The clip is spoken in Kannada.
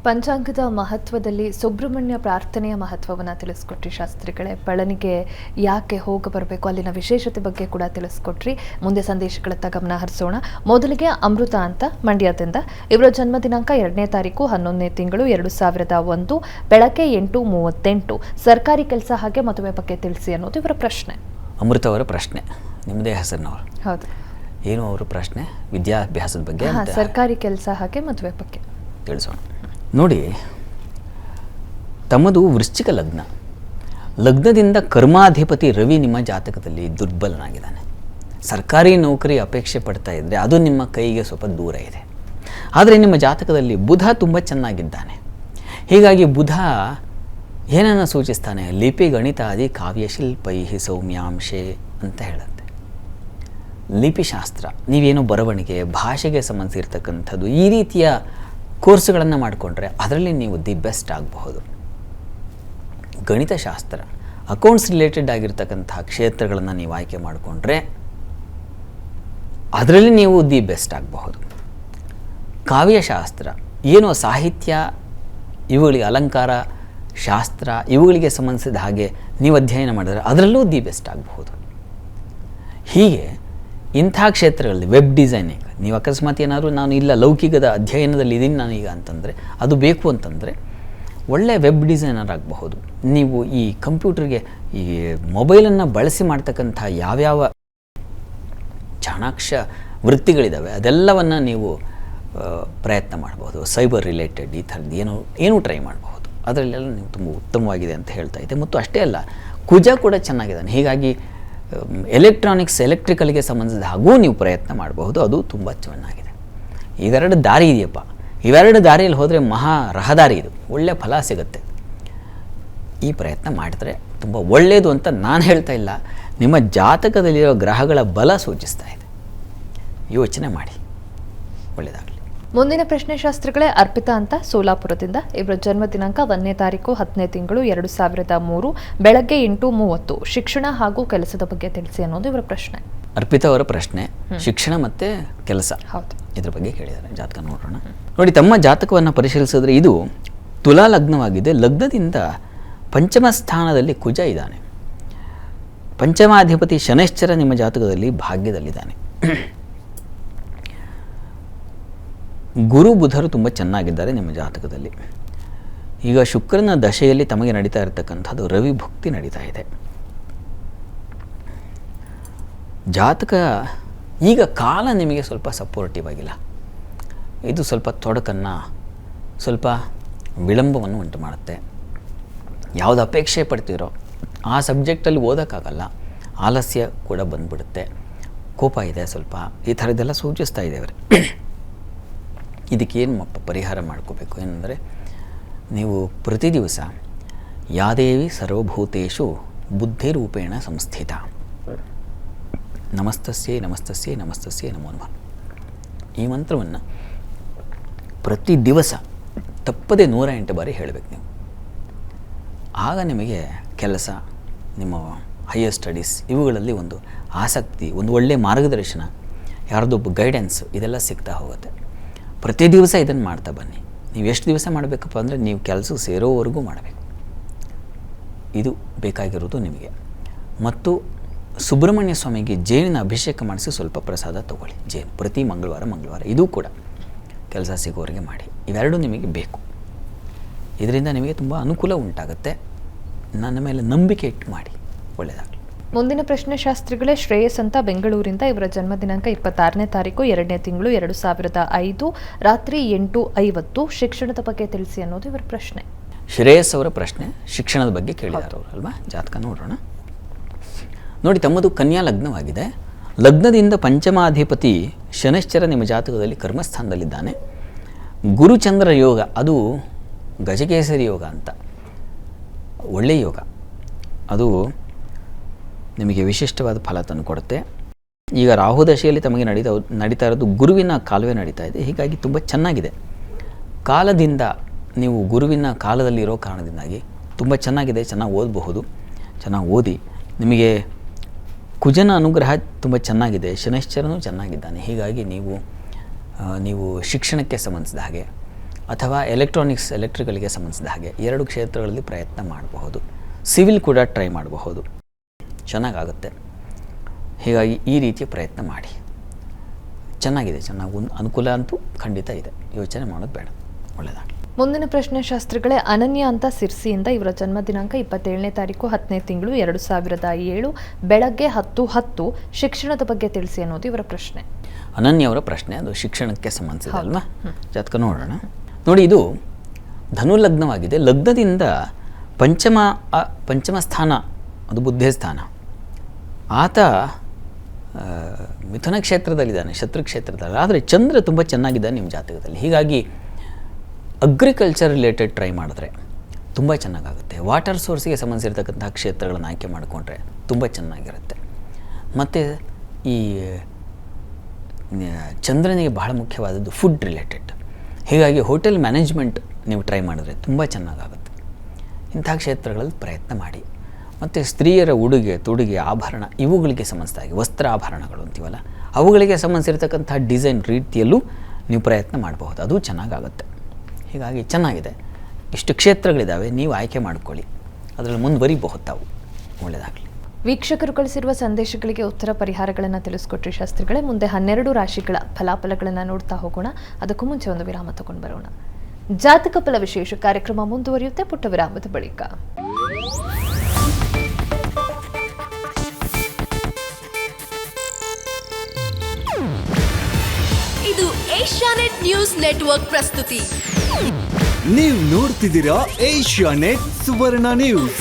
ಪಂಚಾಂಗದ ಮಹತ್ವದಲ್ಲಿ ಸುಬ್ರಹ್ಮಣ್ಯ ಪ್ರಾರ್ಥನೆಯ ಮಹತ್ವವನ್ನು ತಿಳಿಸ್ಕೊಟ್ರಿ ಶಾಸ್ತ್ರಿಗಳೇ. ಪಳನಿಗೆ ಯಾಕೆ ಹೋಗಿ ಬರಬೇಕು, ಅಲ್ಲಿನ ವಿಶೇಷತೆ ಬಗ್ಗೆ ಕೂಡ ತಿಳಿಸ್ಕೊಟ್ರಿ. ಮುಂದೆ ಸಂದೇಶಗಳತ್ತ ಗಮನ ಹರಿಸೋಣ. ಮೊದಲಿಗೆ ಅಮೃತ ಅಂತ ಮಂಡ್ಯದಿಂದ, ಇವರ ಜನ್ಮ ದಿನಾಂಕ 2ನೇ ತಾರೀಕು 11ನೇ ತಿಂಗಳು 2001 ಬೆಳಗ್ಗೆ 8:38. ಸರ್ಕಾರಿ ಕೆಲಸ ಹಾಗೆ ಮದುವೆ ಬಗ್ಗೆ ತಿಳಿಸಿ ಅನ್ನೋದು ಇವರ ಪ್ರಶ್ನೆ. ಅಮೃತ ಅವರ ಪ್ರಶ್ನೆ, ನಿಮ್ಮದೇ ಹೆಸರಿನವರು. ಹೌದು. ಏನು ಅವರ ಪ್ರಶ್ನೆ? ವಿದ್ಯಾಭ್ಯಾಸದ ಬಗ್ಗೆ, ಸರ್ಕಾರಿ ಕೆಲಸ ಹಾಗೆ ಮದುವೆ ಬಗ್ಗೆ ತಿಳಿಸೋಣ. ನೋಡಿ, ತಮ್ಮದು ವೃಶ್ಚಿಕ ಲಗ್ನ. ಲಗ್ನದಿಂದ ಕರ್ಮಾಧಿಪತಿ ರವಿ ನಿಮ್ಮ ಜಾತಕದಲ್ಲಿ ದುರ್ಬಲನಾಗಿದ್ದಾನೆ. ಸರ್ಕಾರಿ ನೌಕರಿ ಅಪೇಕ್ಷೆ ಪಡ್ತಾ ಇದ್ದರೆ ಅದು ನಿಮ್ಮ ಕೈಗೆ ಸ್ವಲ್ಪ ದೂರ ಇದೆ. ಆದರೆ ನಿಮ್ಮ ಜಾತಕದಲ್ಲಿ ಬುಧ ತುಂಬ ಚೆನ್ನಾಗಿದ್ದಾನೆ. ಹೀಗಾಗಿ ಬುಧ ಏನನ್ನು ಸೂಚಿಸ್ತಾನೆ? ಲಿಪಿ ಗಣಿತಾದಿ ಕಾವ್ಯಶಿಲ್ಪೈ ಸೌಮ್ಯಾಂಶೆ ಅಂತ ಹೇಳುತ್ತೆ. ಲಿಪಿಶಾಸ್ತ್ರ, ನೀವೇನು ಬರವಣಿಗೆ, ಭಾಷೆಗೆ ಸಂಬಂಧಿಸಿರ್ತಕ್ಕಂಥದ್ದು ಈ ರೀತಿಯ ಕೋರ್ಸ್ಗಳನ್ನು ಮಾಡಿಕೊಂಡ್ರೆ ಅದರಲ್ಲಿ ನೀವು ದಿ ಬೆಸ್ಟ್ ಆಗಬಹುದು. ಗಣಿತಶಾಸ್ತ್ರ, ಅಕೌಂಟ್ಸ್ ರಿಲೇಟೆಡ್ ಆಗಿರ್ತಕ್ಕಂಥ ಕ್ಷೇತ್ರಗಳನ್ನು ನೀವು ಆಯ್ಕೆ ಮಾಡಿಕೊಂಡ್ರೆ ಅದರಲ್ಲಿ ನೀವು ದಿ ಬೆಸ್ಟ್ ಆಗಬಹುದು. ಕಾವ್ಯಶಾಸ್ತ್ರ, ಏನು ಸಾಹಿತ್ಯ, ಇವುಗಳಿಗೆ ಅಲಂಕಾರ ಶಾಸ್ತ್ರ, ಇವುಗಳಿಗೆ ಸಂಬಂಧಿಸಿದ ಹಾಗೆ ನೀವು ಅಧ್ಯಯನ ಮಾಡಿದರೆ ಅದರಲ್ಲೂ ದಿ ಬೆಸ್ಟ್ ಆಗಬಹುದು. ಹೀಗೆ ಇಂಥ ಕ್ಷೇತ್ರಗಳಲ್ಲಿ ವೆಬ್ ಡಿಸೈನಿಂಗ್, ನೀವು ಅಕಸ್ಮಾತ್ ಏನಾದರೂ ನಾನು ಇಲ್ಲ ಲೌಕಿಕದ ಅಧ್ಯಯನದಲ್ಲಿ ಇದ್ದೀನಿ ನಾನೀಗ ಅಂತಂದರೆ, ಅದು ಬೇಕು ಅಂತಂದರೆ ಒಳ್ಳೆಯ ವೆಬ್ ಡಿಸೈನರ್ ಆಗಬಹುದು. ನೀವು ಈ ಕಂಪ್ಯೂಟರ್ಗೆ ಈ ಮೊಬೈಲನ್ನು ಬಳಸಿ ಮಾಡ್ತಕ್ಕಂಥ ಯಾವ್ಯಾವ ಚಾಣಾಕ್ಷ ವೃತ್ತಿಗಳಿದ್ದಾವೆ ಅದೆಲ್ಲವನ್ನು ನೀವು ಪ್ರಯತ್ನ ಮಾಡ್ಬೋದು. ಸೈಬರ್ ರಿಲೇಟೆಡ್ ಈ ಥರದ್ದು ಏನೂ ಟ್ರೈ ಮಾಡಬಹುದು. ಅದರಲ್ಲೆಲ್ಲ ನೀವು ತುಂಬ ಉತ್ತಮವಾಗಿದೆ ಅಂತ ಹೇಳ್ತಾ ಇದೆ. ಮತ್ತು ಅಷ್ಟೇ ಅಲ್ಲ, ಕುಜ ಕೂಡ ಚೆನ್ನಾಗಿದ್ದಾನೆ. ಹೀಗಾಗಿ ಎಲೆಕ್ಟ್ರಾನಿಕ್ಸ್, ಎಲೆಕ್ಟ್ರಿಕಲ್ಗೆ ಸಂಬಂಧಿಸಿದ ಹಾಗೂ ನೀವು ಪ್ರಯತ್ನ ಮಾಡಬಹುದು. ಅದು ತುಂಬ ಚೆನ್ನಾಗಿದೆ. ಇವೆರಡು ದಾರಿ ಇದೆಯಪ್ಪ. ಇವೆರಡು ದಾರಿಯಲ್ಲಿ ಹೋದರೆ ಮಹಾ ರಹದಾರಿ ಇದು, ಒಳ್ಳೆಯ ಫಲ ಸಿಗುತ್ತೆ. ಈ ಪ್ರಯತ್ನ ಮಾಡಿದ್ರೆ ತುಂಬ ಒಳ್ಳೆಯದು ಅಂತ ನಾನು ಹೇಳ್ತಾ ಇಲ್ಲ, ನಿಮ್ಮ ಜಾತಕದಲ್ಲಿರೋ ಗ್ರಹಗಳ ಬಲ ಸೂಚಿಸ್ತಾ ಇದೆ. ಯೋಚನೆ ಮಾಡಿ, ಒಳ್ಳೆಯದಾಗಲಿ. ಮುಂದಿನ ಪ್ರಶ್ನೆ ಶಾಸ್ತ್ರಿಗಳೇ, ಅರ್ಪಿತಾ ಅಂತ ಸೋಲಾಪುರದಿಂದ, ಇವರ ಜನ್ಮ ದಿನಾಂಕ 1ನೇ ತಾರೀಕು 10ನೇ ತಿಂಗಳು 2003 ಬೆಳಗ್ಗೆ 8:30. ಶಿಕ್ಷಣ ಹಾಗೂ ಕೆಲಸದ ಬಗ್ಗೆ ತಿಳಿಸಿ ಅನ್ನೋದು ಇವರ ಪ್ರಶ್ನೆ. ಅರ್ಪಿತಾ ಅವರ ಪ್ರಶ್ನೆ ಶಿಕ್ಷಣ ಮತ್ತು ಕೆಲಸ, ಹೌದು, ಇದ್ರ ಬಗ್ಗೆ ಕೇಳಿದ್ದಾರೆ. ಜಾತಕ ನೋಡೋಣ. ನೋಡಿ, ತಮ್ಮ ಜಾತಕವನ್ನು ಪರಿಶೀಲಿಸಿದ್ರೆ ಇದು ತುಲಾ ಲಗ್ನವಾಗಿದೆ. ಲಗ್ನದಿಂದ ಪಂಚಮ ಸ್ಥಾನದಲ್ಲಿ ಕುಜ ಇದ್ದಾನೆ. ಪಂಚಮಾಧಿಪತಿ ಶನೈಶ್ಚರ ನಿಮ್ಮ ಜಾತಕದಲ್ಲಿ ಭಾಗ್ಯದಲ್ಲಿದ್ದಾನೆ. ಗುರು ಬುಧರು ತುಂಬ ಚೆನ್ನಾಗಿದ್ದಾರೆ ನಿಮ್ಮ ಜಾತಕದಲ್ಲಿ. ಈಗ ಶುಕ್ರನ ದಶೆಯಲ್ಲಿ ತಮಗೆ ನಡೀತಾ ಇರತಕ್ಕಂಥದ್ದು ರವಿ ಭುಕ್ತಿ ನಡೀತಾ ಇದೆ. ಜಾತಕ ಈಗ ಕಾಲ ನಿಮಗೆ ಸ್ವಲ್ಪ ಸಪೋರ್ಟಿವ್ ಆಗಿಲ್ಲ. ಇದು ಸ್ವಲ್ಪ ತೊಡಕನ್ನು, ಸ್ವಲ್ಪ ವಿಳಂಬವನ್ನು ಉಂಟು ಮಾಡುತ್ತೆ. ಯಾವುದು ಅಪೇಕ್ಷೆ ಪಡ್ತೀರೋ ಆ ಸಬ್ಜೆಕ್ಟಲ್ಲಿ ಓದೋಕ್ಕಾಗಲ್ಲ. ಆಲಸ್ಯ ಕೂಡ ಬಂದುಬಿಡುತ್ತೆ. ಕೋಪ ಇದೆ ಸ್ವಲ್ಪ, ಈ ಥರದ್ದೆಲ್ಲ ಸೂಚಿಸ್ತಾ ಇದ್ದೇವೆ. ಇದಕ್ಕೇನು ಪರಿಹಾರ ಮಾಡ್ಕೋಬೇಕು ಏನಂದರೆ, ನೀವು ಪ್ರತಿ ದಿವಸ ಯಾದೇವಿ ಸರ್ವಭೂತೇಷು ಬುದ್ಧಿರೂಪೇಣ ಸಂಸ್ಥಿತ, ನಮಸ್ತಸ್ಯೈ ನಮಸ್ತಸ್ಯೈ ನಮಸ್ತಸ್ಯೈ ನಮೋ ನಮಃ, ಈ ಮಂತ್ರವನ್ನು ಪ್ರತಿ ದಿವಸ ತಪ್ಪದೆ 108 ಬಾರಿ ಹೇಳಬೇಕು ನೀವು. ಆಗ ನಿಮಗೆ ಕೆಲಸ, ನಿಮ್ಮ ಹೈಯರ್ ಸ್ಟಡೀಸ್ ಇವುಗಳಲ್ಲಿ ಒಂದು ಆಸಕ್ತಿ, ಒಂದು ಒಳ್ಳೆಯ ಮಾರ್ಗದರ್ಶನ, ಯಾರ್ದೊಬ್ಬ ಗೈಡೆನ್ಸ್, ಇದೆಲ್ಲ ಸಿಗ್ತಾ ಹೋಗುತ್ತೆ. ಪ್ರತಿ ದಿವಸ ಇದನ್ನು ಮಾಡ್ತಾ ಬನ್ನಿ. ನೀವು ಎಷ್ಟು ದಿವಸ ಮಾಡಬೇಕಪ್ಪ ಅಂದರೆ, ನೀವು ಕೆಲಸಕ್ಕೆ ಸೇರೋವರೆಗೂ ಮಾಡಬೇಕು. ಇದು ಬೇಕಾಗಿರೋದು ನಿಮಗೆ. ಮತ್ತು ಸುಬ್ರಹ್ಮಣ್ಯ ಸ್ವಾಮಿಗೆ ಜೇನಿನ ಅಭಿಷೇಕ ಮಾಡಿಸಿ ಸ್ವಲ್ಪ ಪ್ರಸಾದ ತಗೊಳ್ಳಿ. ಜೇನು ಪ್ರತಿ ಮಂಗಳವಾರ ಇದು ಕೂಡ ಕೆಲಸ ಸಿಗೋವರೆಗೆ ಮಾಡಿ. ಇವೆರಡೂ ನಿಮಗೆ ಬೇಕು. ಇದರಿಂದ ನಿಮಗೆ ತುಂಬ ಅನುಕೂಲ ಉಂಟಾಗುತ್ತೆ. ನನ್ನ ಮೇಲೆ ನಂಬಿಕೆ ಇಟ್ಟು ಮಾಡಿ, ಒಳ್ಳೆಯದಾಗಲಿ. ಮುಂದಿನ ಪ್ರಶ್ನೆ ಶಾಸ್ತ್ರಿಗಳೇ, ಶ್ರೇಯಸ್ ಅಂತ ಬೆಂಗಳೂರಿಂದ, ಇವರ ಜನ್ಮ ದಿನಾಂಕ 26ನೇ ತಾರೀಕು 2ನೇ ತಿಂಗಳು 2005 ರಾತ್ರಿ 8:50. ಶಿಕ್ಷಣದ ಬಗ್ಗೆ ತಿಳಿಸಿ ಅನ್ನೋದು ಇವರ ಪ್ರಶ್ನೆ. ಶ್ರೇಯಸ್ ಅವರ ಪ್ರಶ್ನೆ ಶಿಕ್ಷಣದ ಬಗ್ಗೆ ಕೇಳಿದ್ದಾರೆ ಅವರು ಅಲ್ವಾ? ಜಾತಕ ನೋಡೋಣ. ನೋಡಿ, ತಮ್ಮದು ಕನ್ಯಾ ಲಗ್ನವಾಗಿದೆ. ಲಗ್ನದಿಂದ ಪಂಚಮಾಧಿಪತಿ ಶನೈಶ್ಚರ ನಿಮ್ಮ ಜಾತಕದಲ್ಲಿ ಕರ್ಮಸ್ಥಾನದಲ್ಲಿದ್ದಾನೆ. ಗುರುಚಂದ್ರ ಯೋಗ, ಅದು ಗಜಕೇಸರಿ ಯೋಗ ಅಂತ ಒಳ್ಳೆಯ ಯೋಗ. ಅದು ನಿಮಗೆ ವಿಶಿಷ್ಟವಾದ ಫಲ ತಂದು ಕೊಡುತ್ತೆ. ಈಗ ರಾಹು ದಶೆಯಲ್ಲಿ ತಮಗೆ ನಡೀತಾ ಇರೋದು ಗುರುವಿನ ಕಾಲವೇ ನಡೀತಾ ಇದೆ. ಹೀಗಾಗಿ ತುಂಬ ಚೆನ್ನಾಗಿದೆ. ಕಾಲದಿಂದ ನೀವು ಗುರುವಿನ ಕಾಲದಲ್ಲಿರೋ ಕಾರಣದಿಂದಾಗಿ ತುಂಬ ಚೆನ್ನಾಗಿದೆ. ಚೆನ್ನಾಗಿ ಓದಬಹುದು. ಚೆನ್ನಾಗಿ ಓದಿ. ನಿಮಗೆ ಕುಜನ ಅನುಗ್ರಹ ತುಂಬ ಚೆನ್ನಾಗಿದೆ. ಶನೈಶ್ಚರನೂ ಚೆನ್ನಾಗಿದ್ದಾನೆ. ಹೀಗಾಗಿ ನೀವು ಶಿಕ್ಷಣಕ್ಕೆ ಸಂಬಂಧಿಸಿದ ಹಾಗೆ ಅಥವಾ ಎಲೆಕ್ಟ್ರಿಕಲ್ಗೆ ಸಂಬಂಧಿಸಿದ ಹಾಗೆ 2 ಕ್ಷೇತ್ರಗಳಲ್ಲಿ ಪ್ರಯತ್ನ ಮಾಡಬಹುದು. ಸಿವಿಲ್ ಕೂಡ ಟ್ರೈ ಮಾಡಬಹುದು, ಚೆನ್ನಾಗಾಗುತ್ತೆ. ಹೀಗಾಗಿ ಈ ರೀತಿಯ ಪ್ರಯತ್ನ ಮಾಡಿ. ಚೆನ್ನಾಗಿದೆ, ಚೆನ್ನಾಗಿ ಅನುಕೂಲ ಅಂತೂ ಖಂಡಿತ ಇದೆ, ಯೋಚನೆ ಮಾಡೋದು ಬೇಡ. ಒಳ್ಳೆಯದಾಗಲಿ. ಮುಂದಿನ ಪ್ರಶ್ನೆ ಶಾಸ್ತ್ರಿಗಳೇ, ಅನನ್ಯ ಅಂತ ಸಿರ್ಸಿಯಿಂದ, ಇವರ ಜನ್ಮ ದಿನಾಂಕ 27ನೇ ತಾರೀಕು 10ನೇ ತಿಂಗಳು 2007 ಬೆಳಗ್ಗೆ 10:10. ಶಿಕ್ಷಣದ ಬಗ್ಗೆ ತಿಳಿಸಿ ಅನ್ನೋದು ಇವರ ಪ್ರಶ್ನೆ. ಅನನ್ಯ ಅವರ ಪ್ರಶ್ನೆ, ಅದು ಶಿಕ್ಷಣಕ್ಕೆ ಸಂಬಂಧಿಸಿದೆ ಅಲ್ವಾ? ಜಾತಕ ನೋಡೋಣ. ನೋಡಿ, ಇದು ಧನು ಲಗ್ನವಾಗಿದೆ. ಲಗ್ನದಿಂದ ಪಂಚಮ ಸ್ಥಾನ, ಅದು ಬುದ್ಧಿ ಸ್ಥಾನ. ಆತ ಮಿಥುನ ಕ್ಷೇತ್ರದಲ್ಲಿದ್ದಾನೆ, ಶತ್ರು ಕ್ಷೇತ್ರದಲ್ಲಿ. ಆದರೆ ಚಂದ್ರ ತುಂಬ ಚೆನ್ನಾಗಿದ್ದಾನೆ ನಿಮ್ಮ ಜಾತಕದಲ್ಲಿ. ಹೀಗಾಗಿ ಅಗ್ರಿಕಲ್ಚರ್ ರಿಲೇಟೆಡ್ ಟ್ರೈ ಮಾಡಿದ್ರೆ ತುಂಬ ಚೆನ್ನಾಗಾಗುತ್ತೆ. ವಾಟರ್ ಸೋರ್ಸಿಗೆ ಸಂಬಂಧಿಸಿರ್ತಕ್ಕಂಥ ಕ್ಷೇತ್ರಗಳನ್ನು ಆಯ್ಕೆ ಮಾಡಿಕೊಂಡ್ರೆ ತುಂಬ ಚೆನ್ನಾಗಿರುತ್ತೆ. ಮತ್ತು ಈ ಚಂದ್ರನಿಗೆ ಬಹಳ ಮುಖ್ಯವಾದದ್ದು ಫುಡ್ ರಿಲೇಟೆಡ್. ಹೀಗಾಗಿ ಹೋಟೆಲ್ ಮ್ಯಾನೇಜ್ಮೆಂಟ್ ನೀವು ಟ್ರೈ ಮಾಡಿದ್ರೆ ತುಂಬ ಚೆನ್ನಾಗಾಗುತ್ತೆ. ಇಂಥ ಕ್ಷೇತ್ರಗಳಲ್ಲಿ ಪ್ರಯತ್ನ ಮಾಡಿ. ಮತ್ತು ಸ್ತ್ರೀಯರ ಉಡುಗೆ ತೊಡುಗೆ ಆಭರಣ ಇವುಗಳಿಗೆ ಸಂಬಂಧಿಸಿದಾಗಿ ವಸ್ತ್ರ ಆಭರಣಗಳು ಅಂತೀವಲ್ಲ, ಅವುಗಳಿಗೆ ಸಂಬಂಧಿಸಿರ್ತಕ್ಕಂಥ ಡಿಸೈನ್ ರೀತಿಯಲ್ಲೂ ನೀವು ಪ್ರಯತ್ನ ಮಾಡಬಹುದು, ಅದು ಚೆನ್ನಾಗಾಗುತ್ತೆ. ಹೀಗಾಗಿ ಚೆನ್ನಾಗಿದೆ. ಇಷ್ಟು ಕ್ಷೇತ್ರಗಳಿದ್ದಾವೆ, ನೀವು ಆಯ್ಕೆ ಮಾಡ್ಕೊಳ್ಳಿ, ಅದರಲ್ಲಿ ಮುಂದುವರಿಬಹುದು ತಾವು. ಒಳ್ಳೆಯದಾಗಲಿ. ವೀಕ್ಷಕರು ಕಳಿಸಿರುವ ಸಂದೇಶಗಳಿಗೆ ಉತ್ತರ ಪರಿಹಾರಗಳನ್ನು ತಿಳಿಸ್ಕೊಟ್ರಿ ಶಾಸ್ತ್ರಿಗಳೇ. ಮುಂದೆ 12 ರಾಶಿಗಳ ಫಲಾಫಲಗಳನ್ನು ನೋಡ್ತಾ ಹೋಗೋಣ. ಅದಕ್ಕೂ ಮುಂಚೆ ಒಂದು ವಿರಾಮ ತಗೊಂಡು ಬರೋಣ. ಜಾತಕ ಫಲ ವಿಶೇಷ ಕಾರ್ಯಕ್ರಮ ಮುಂದುವರಿಯುತ್ತೆ ಪುಟ್ಟ ವಿರಾಮದ ಬಳಿಕ. ಇದು ಏಷ್ಯಾನೆಟ್ ನ್ಯೂಸ್ ನೆಟ್ವರ್ಕ್ ಪ್ರಸ್ತುತಿ. ನೀವು ನೋಡ್ತಿದ್ದೀರಾ ಏಷ್ಯಾನೆಟ್ ಸುವರ್ಣ ನ್ಯೂಸ್.